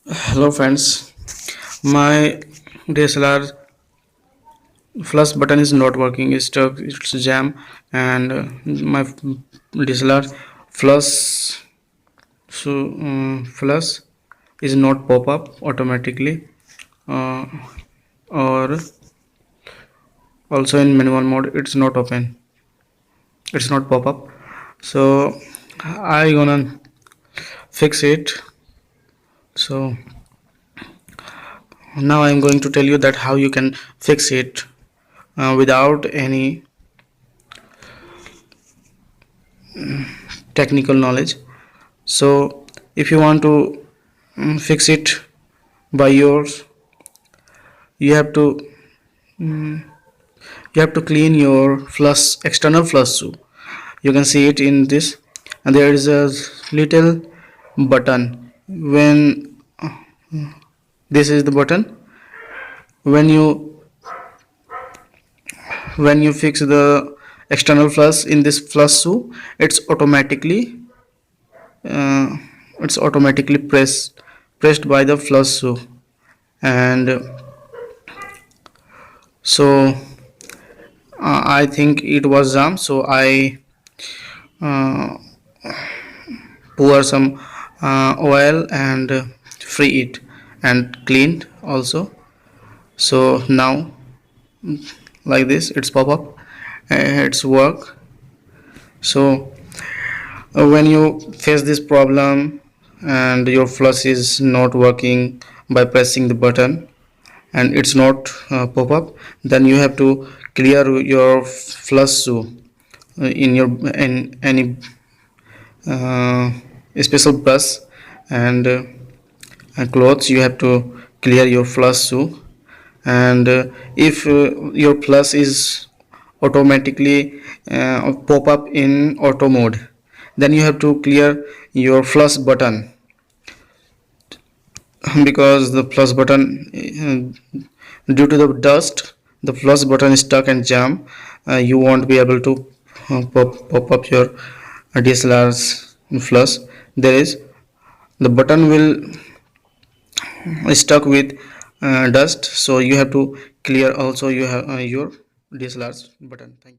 Hello friends, my DSLR flush button is not working, it's stuck, it's jam, and my DSLR flush flush is not pop up automatically, uh, or also in manual mode it's not open, it's not pop up. So I gonna fix it. So now I'm going to tell you that how you can fix it without any technical knowledge. So if you want to fix it by yours, you have to clean your flush external flush shoe. You can see it in this, and there is a little button. When this is the button, when you fix the external flush in this flush shoe, it's automatically uh, pressed by the flush shoe. And so I think it was jam, so I uh, pour some oil and free it and cleaned also. So now like this it's pop up, it's work. So when you face this problem and your flush is not working by pressing the button and it's not pop up, then you have to clear your flush shoe in your in any uh, special brush and clothes. You have to clear your flush shoe. And if your flush is automatically pop up in auto mode, then you have to clear your flush button, because the flush button due to the dust, the flush button is stuck and jam. You won't be able to pop up your DSLR's flush. There is the button will stuck with dust, so you have to clear also you have your DSLR's button. Thank you.